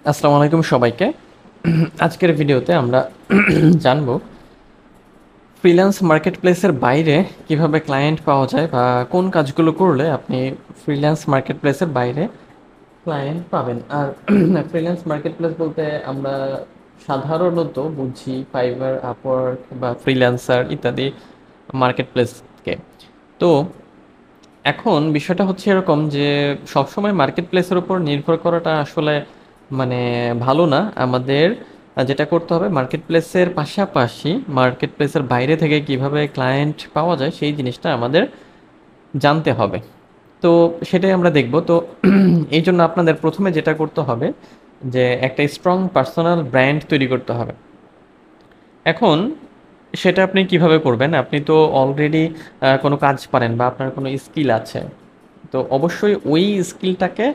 আসসালামু আলাইকুম সবাইকে। আজকের ভিডিওতে আমরা জানব ফ্রিল্যান্স মার্কেটপ্লেসের বাইরে কিভাবে ক্লায়েন্ট পাওয়া যায় বা কোন কাজগুলো করলে আপনি ফ্রিল্যান্স মার্কেটপ্লেসের বাইরে ক্লায়েন্ট পাবেন। আর ফ্রিল্যান্স মার্কেটপ্লেস বলতে আমরা সাধারণত বুঝি ফাইবার, আপওয়ার্ক বা ফ্রিল্যান্সার ইত্যাদি মার্কেটপ্লেসকে। তো এখন বিষয়টা হচ্ছে এরকম যে সবসময় মার্কেট প্লেসের উপর নির্ভর করাটা আসলে মানে ভালো না। আমাদের যেটা করতে হবে, মার্কেট প্লেসের পাশাপাশি মার্কেট প্লেসের বাইরে থেকে কিভাবে ক্লায়েন্ট পাওয়া যায় সেই জিনিসটা আমাদের জানতে হবে। তো সেটাই আমরা দেখব। তো এই জন্য আপনাদের প্রথমে যেটা করতে হবে যে একটা স্ট্রং পার্সোনাল ব্র্যান্ড তৈরি করতে হবে। এখন সেটা আপনি কিভাবে করবেন? আপনি তো অলরেডি কোনো কাজ পারেন বা আপনার কোনো স্কিল আছে। তো অবশ্যই ওই স্কিলটাকে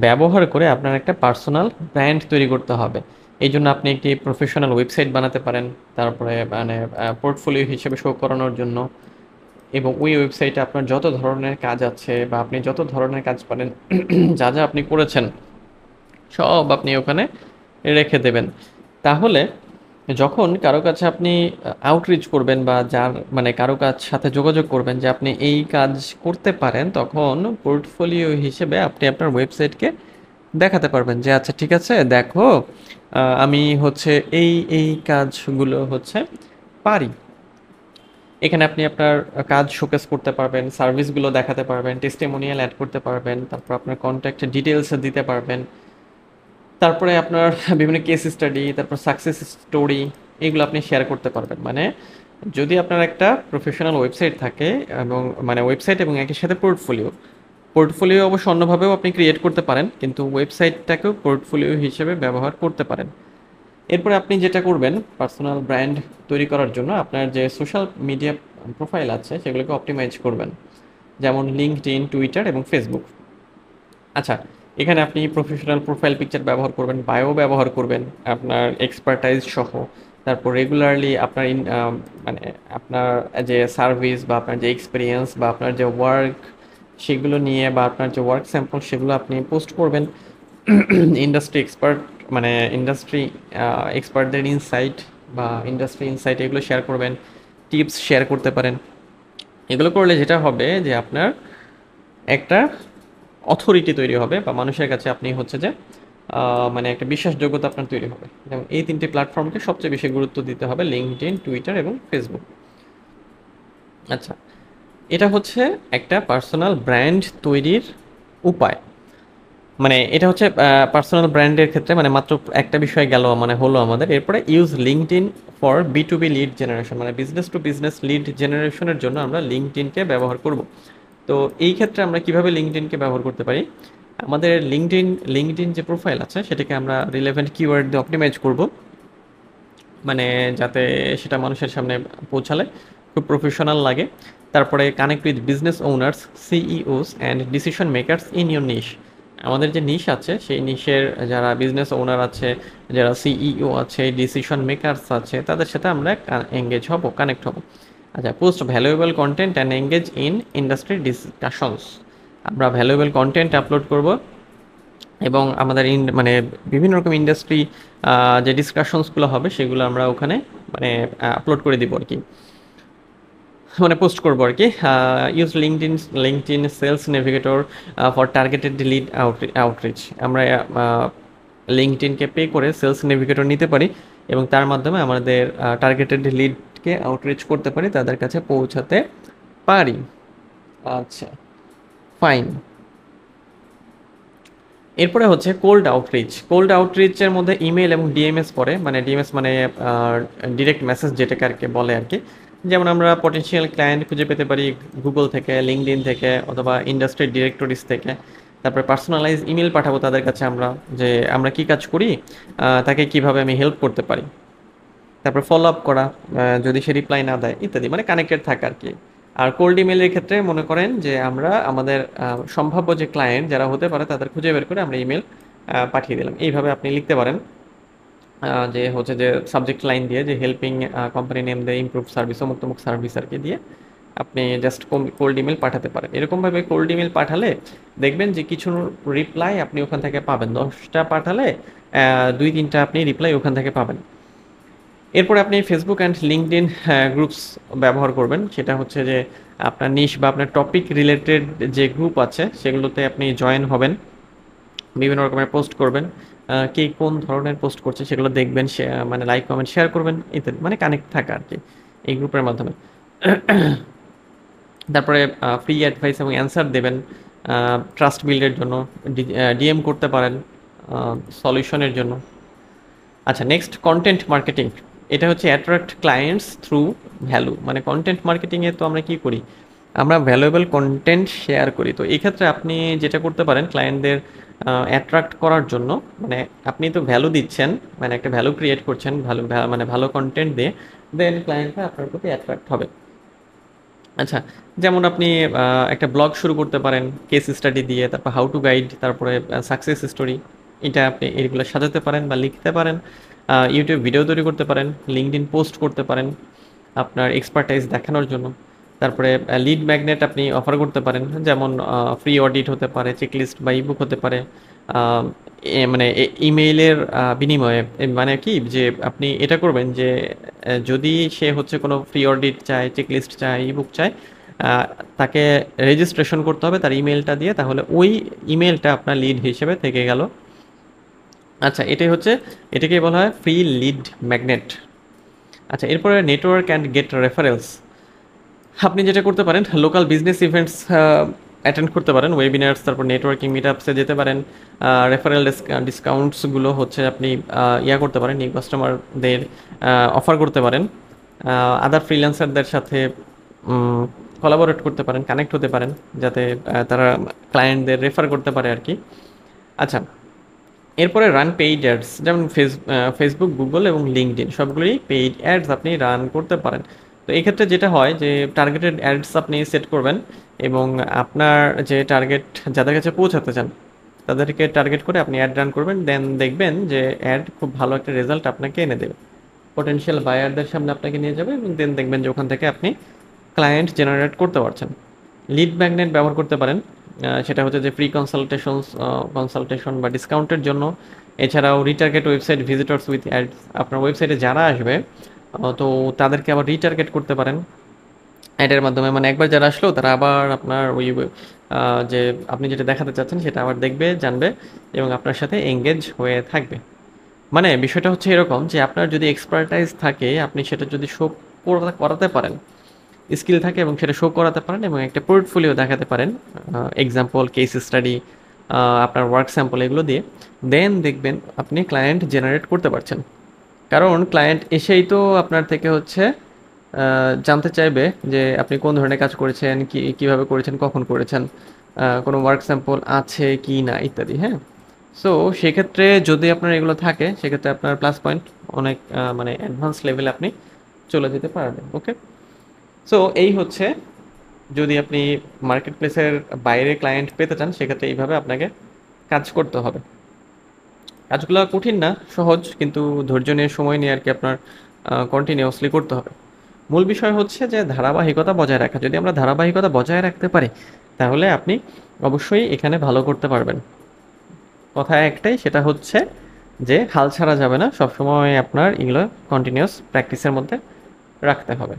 ব্যবহার করে আপনার একটা পার্সোনাল ব্র্যান্ড তৈরি করতে হবে। এই জন্য আপনি একটি প্রফেশনাল ওয়েবসাইট বানাতে পারেন, তারপরে মানে পোর্টফোলিও হিসেবে শো করানোর জন্য। এবং ওই ওয়েবসাইটে আপনার যত ধরনের কাজ আছে বা আপনি যত ধরনের কাজ পারেন যা যা আপনি করেছেন সব আপনি ওখানে রেখে দেবেন। তাহলে যখন কারো কাছে আপনি আউটরিচ করবেন বা যার মানে কারো কাছ সাথে যোগাযোগ করবেন যে আপনি এই কাজ করতে পারেন, তখন পোর্টফোলিও হিসেবে আপনি আপনার ওয়েবসাইটকে দেখাতে পারবেন যে আচ্ছা ঠিক আছে, দেখো আমি হচ্ছে এই কাজগুলো হচ্ছে পারি। এখানে আপনি আপনার কাজ শোকেস করতে পারবেন, সার্ভিসগুলো দেখাতে পারবেন, টেস্টিমোনিয়াল অ্যাড করতে পারবেন, তারপর আপনার কন্ট্যাক্ট ডিটেলস দিতে পারবেন। তারপরে আপনার বিভিন্ন কেস স্টাডি, তারপর সাকসেস স্টোরি, এগুলো আপনি শেয়ার করতে পারবেন। মানে যদি আপনার একটা প্রফেশনাল ওয়েবসাইট থাকে এবং মানে ওয়েবসাইট এবং একই সাথে পোর্টফোলিও, পোর্টফোলিও অবশ্য অন্যভাবেও আপনি ক্রিয়েট করতে পারেন, কিন্তু ওয়েবসাইটটাকেও পোর্টফোলিও হিসেবে ব্যবহার করতে পারেন। এরপরে আপনি যেটা করবেন পার্সোনাল ব্র্যান্ড তৈরি করার জন্য আপনার যে সোশ্যাল মিডিয়া প্রোফাইল আছে সেগুলোকে অপটিমাইজ করবেন, যেমন লিঙ্কডইন, টুইটার এবং ফেসবুক। আচ্ছা, এখানে আপনি প্রফেশনাল প্রোফাইল পিকচার ব্যবহার করবেন, বায়ো ব্যবহার করবেন আপনার এক্সপার্টাইজ সহ। তারপর রেগুলারলি আপনার মানে আপনার যে সার্ভিস বা আপনার যে এক্সপিরিয়েন্স বা আপনার যে ওয়ার্ক সেগুলো নিয়ে বা আপনার যে ওয়ার্ক স্যাম্পল সেগুলো আপনি পোস্ট করবেন। ইন্ডাস্ট্রি এক্সপার্ট মানে ইন্ডাস্ট্রি এক্সপার্টদের ইনসাইট বা ইন্ডাস্ট্রি ইনসাইট এগুলো শেয়ার করবেন, টিপস শেয়ার করতে পারেন। এগুলো করলে যেটা হবে যে আপনার একটা অথরিটি তৈরি হবে বা মানুষের কাছে আপনি হচ্ছে যে মানে একটা বিশ্বাসযোগ্যতা আপনার তৈরি হবে। যেমন এই তিনটি প্ল্যাটফর্মকে সবচেয়ে বেশি গুরুত্ব দিতে হবে, লিঙ্কডইন, টুইটার এবং ফেসবুক। আচ্ছা, এটা হচ্ছে একটা পার্সোনাল ব্র্যান্ড তৈরির উপায়। মানে এটা হচ্ছে পার্সোনাল ব্র্যান্ডের ক্ষেত্রে মানে মাত্র একটা বিষয় গেল মানে হলো আমাদের। এরপরে use LinkedIn for B lead generation, মানে বিজনেস টু বিজনেস লিড জেনারেশনের জন্য আমরা লিঙ্কডইনকে ব্যবহার করব। তো এই ক্ষেত্রে আমরা কিভাবে লিঙ্কডইনকে ব্যবহার করতে পারি? আমাদের লিঙ্কডইন যে প্রোফাইল আছে সেটাকে আমরা রিলেভেন্ট কিওয়ার্ড দিয়ে অপটিমাইজ করব, মানে যাতে সেটা মানুষের সামনে পৌঁছালে খুব প্রফেশনাল লাগে। তারপরে connect with business owners, CEOs and decision makers in your niche. আমাদের যে নিশ আছে সেই নিশের যারা বিজনেস ওনার আছে, যারা সিইও আছে, ডিসিশন মেকারস আছে, তাদের সাথে আমরা এঙ্গেজ হব, কানেক্ট হব। আচ্ছা, post valuable content and engage in industry discussions. আমরা ভ্যালুয়েবল কন্টেন্ট আপলোড করব এবং আমাদের মানে বিভিন্ন রকম ইন্ডাস্ট্রি যে ডিসকাশনসগুলো হবে সেগুলো আমরা ওখানে মানে আপলোড করে দিব আর কি, মানে পোস্ট করবো আর কি। Use LinkedIn sales navigator for targeted lead outreach. আমরা লিঙ্কডইনকে পে করে সেলস নেভিগেটর নিতে পারি এবং তার মাধ্যমে আমাদের টার্গেটেড লিডকে আউটরিচ করতে পারি, তাদের কাছে পৌঁছাতে পারি। আচ্ছা, ফাইন। এরপরে হচ্ছে কোল্ড আউটরিচ। কোল্ড আউটরিচের মধ্যে ইমেল এবং ডিএমএস পড়ে, মানে ডিএমএস মানে ডিরেক্ট মেসেজ যেটাকে আর কি বলে আর কি। যেমন আমরা পটেনশিয়াল ক্লায়েন্ট খুঁজে পেতে পারি গুগল থেকে, লিঙ্কডইন থেকে অথবা ইন্ডাস্ট্রি ডিরেক্টরিজ থেকে। তারপরে পার্সোনালাইজ ইমেল পাঠাবো তাদের কাছে আমরা, যে আমরা কি কাজ করি, তাকে কিভাবে আমি হেল্প করতে পারি। তারপর ফলো আপ করা, যদি সে রিপ্লাই না দেয় ইত্যাদি, মানে কানেক্টেড থাকা আর কি। আর কোল্ড ইমেলের ক্ষেত্রে মনে করেন যে আমরা আমাদের সম্ভাব্য যে ক্লায়েন্ট যারা হতে পারে তাদের খুঁজে বের করে আমরা ইমেল পাঠিয়ে দিলাম। এইভাবে আপনি লিখতে পারেন যে হচ্ছে যে সাবজেক্ট লাইন দিয়ে যে হেল্পিং কোম্পানি নেম দিয়ে ইমপ্রুভ সার্ভিস অমুক তমুক সার্ভিস আর কি দিয়ে আপনি জাস্ট কোল্ড ইমেল পাঠাতে পারেন। এরকমভাবে কোল্ড ইমেল পাঠালে দেখবেন যে কিছু রিপ্লাই আপনি ওখান থেকে পাবেন। 10টা পাঠালে 2-3টা আপনি রিপ্লাই ওখান থেকে পাবেন। এরপরে আপনি ফেসবুক অ্যান্ড লিঙ্কডইন গ্রুপস ব্যবহার করবেন। সেটা হচ্ছে যে আপনার নিশ বা আপনার টপিক রিলেটেড যে গ্রুপ আছে সেগুলোতে আপনি জয়েন হবেন, বিভিন্ন রকমের পোস্ট করবেন, কে কোন ধরনের পোস্ট করছে সেগুলো দেখবেন, মানে লাইক কমেন্ট শেয়ার করবেন ইত্যাদি, মানে কানেক্ট থাকা আর কি এই গ্রুপের মাধ্যমে। তারপরে ফ্রি অ্যাডভাইস এবং অ্যান্সার দেবেন ট্রাস্ট বিল্ডের জন্য, ডিএম করতে পারেন সলিউশনের জন্য। আচ্ছা, নেক্সট কন্টেন্ট মার্কেটিং। এটা হচ্ছে অ্যাট্রাক্ট ক্লায়েন্টস থ্রু ভ্যালু। মানে কন্টেন্ট মার্কেটিংয়ে তো আমরা কি করি, আমরা ভ্যালুয়েবল কন্টেন্ট শেয়ার করি। তো এই ক্ষেত্রে আপনি যেটা করতে পারেন ক্লায়েন্টদের অ্যাট্রাক্ট করার জন্য, মানে আপনি তো ভ্যালু দিচ্ছেন, মানে একটা ভ্যালু ক্রিয়েট করছেন ভালো মানে ভালো কন্টেন্ট দিয়ে, দেন ক্লায়েন্টরা আপনার প্রতি অ্যাট্রাক্ট হবে। আচ্ছা, যেমন আপনি একটা ব্লগ শুরু করতে পারেন কেস স্টাডি দিয়ে, তারপর হাউ টু গাইড, তারপরে সাকসেস স্টোরি। এটা আপনি এগুলো সাজাতে পারেন বা লিখতে পারেন। ইউটিউব ভিডিও তৈরি করতে পারেন, লিঙ্কডইন পোস্ট করতে পারেন আপনার এক্সপার্টাইজ দেখানোর জন্য। তারপরে লিড ম্যাগনেট আপনি অফার করতে পারেন, যেমন ফ্রি অডিট হতে পারে, চেকলিস্ট বা ইবুক হতে পারে। আহ, মানে ইমেইলের বিনিময়ে, মানে কি যে আপনি এটা করবেন যে যদি সে হচ্ছে কোনো ফ্রি অডিট চায়, চেকলিস্ট চায়, ইবুক চায়, আহ, তাকে রেজিস্ট্রেশন করতে হবে তার ইমেলটা দিয়ে, তাহলে ওই ইমেলটা আপনার লিড হিসেবে থেকে গেল। আচ্ছা, এটাকেই বলা হয় ফ্রি লিড ম্যাগনেট। আচ্ছা, এরপরে নেটওয়ার্ক অ্যান্ড গেট রেফারেলস। আপনি যেটা করতে পারেন লোকাল বিজনেস ইভেন্টস অ্যাটেন্ড করতে পারেন, ওয়েবিনার্স, তারপর নেটওয়ার্কিং মিট আপসে যেতে পারেন। রেফারেল ডিসকাউন্টসগুলো হচ্ছে আপনি ইয়া করতে পারেন, নিউ কাস্টমারদের অফার করতে পারেন। আদার ফ্রিল্যান্সারদের সাথে কোলাবোরেট করতে পারেন, কানেক্ট হতে পারেন, যাতে তারা ক্লায়েন্টদের রেফার করতে পারে আর কি। আচ্ছা, এরপরে রান পেইড অ্যাডস, যেমন ফেসবুক, গুগল এবং লিঙ্কডইন সবগুলোই পেইড অ্যাডস আপনি রান করতে পারেন। তো এই ক্ষেত্রে যেটা হয় যে টার্গেটেড অ্যাডস আপনি সেট করবেন, এবং আপনার যে টার্গেট যাদের কাছে পৌঁছাতে চান তাদেরকে টার্গেট করে আপনি অ্যাড রান করবেন, দেন দেখবেন যে অ্যাড খুব ভালো একটা রেজাল্ট আপনাকে এনে দেবে, পটেনশিয়াল বায়ারদের সামনে আপনাকে নিয়ে যাবে, এবং দেন দেখবেন যে ওখান থেকে আপনি ক্লায়েন্ট জেনারেট করতে পারছেন। লিড ম্যাগনেট ব্যবহার করতে পারেন, সেটা হচ্ছে যে ফ্রি কনসালটেশন বা ডিসকাউন্টের জন্য। এছাড়াও retarget website visitors with ads, আপনার ওয়েবসাইটে যারা আসবে তো তাদেরকে আবার রিটার্গেট করতে পারেন অ্যাডের মাধ্যমে। মানে একবার যারা আসলো তারা আবার আপনার ওই যে আপনি যেটা দেখাতে চাচ্ছেন সেটা আবার দেখবে, জানবে, এবং আপনার সাথে এঙ্গেজ হয়ে থাকবে। মানে বিষয়টা হচ্ছে এরকম যে আপনার যদি এক্সপার্টাইজ থাকে, আপনি সেটা যদি শো করাতে পারেন, স্কিল থাকে এবং সেটা শো করাতে পারেন, এবং একটা পোর্টফোলিও দেখাতে পারেন, এক্সাম্পল, কেস স্টাডি, আপনার ওয়ার্ক স্যাম্পল, এগুলো দিয়ে, দেন দেখবেন আপনি ক্লায়েন্ট জেনারেট করতে পারছেন। কারণ ক্লায়েন্ট এসেই তো আপনার থেকে হচ্ছে জানতে চাইবে যে আপনি কোন ধরনের কাজ করেছেন, কীভাবে করেছেন, কখন করেছেন, কোনো ওয়ার্ক স্যাম্পল আছে কি না ইত্যাদি। হ্যাঁ, সো সেক্ষেত্রে যদি আপনার এগুলো থাকে সেক্ষেত্রে আপনার প্লাস পয়েন্ট অনেক, মানে অ্যাডভান্স লেভেলে আপনি চলে যেতে পারবেন। ওকে, সো এই হচ্ছে, যদি আপনি মার্কেট প্লেসের বাইরে ক্লায়েন্ট পেতে চান সেক্ষেত্রে এইভাবে আপনাকে কাজ করতে হবে। কাজগুলো কঠিন না, সহজ, কিন্তু ধৈর্য নিয়ে, সময় নিয়ে আর কি আপনার কন্টিনিউয়াসলি করতে হবে। মূল বিষয় হচ্ছে যে ধারাবাহিকতা বজায় রাখা। যদি আমরা ধারাবাহিকতা বজায় রাখতে পারি তাহলে আপনি অবশ্যই এখানে ভালো করতে পারবেন। কথা একটাই, সেটা হচ্ছে যে হাল ছাড়া যাবে না, সবসময় আপনার এগুলো কন্টিনিউয়াস প্র্যাকটিসের মধ্যে রাখতে হবে।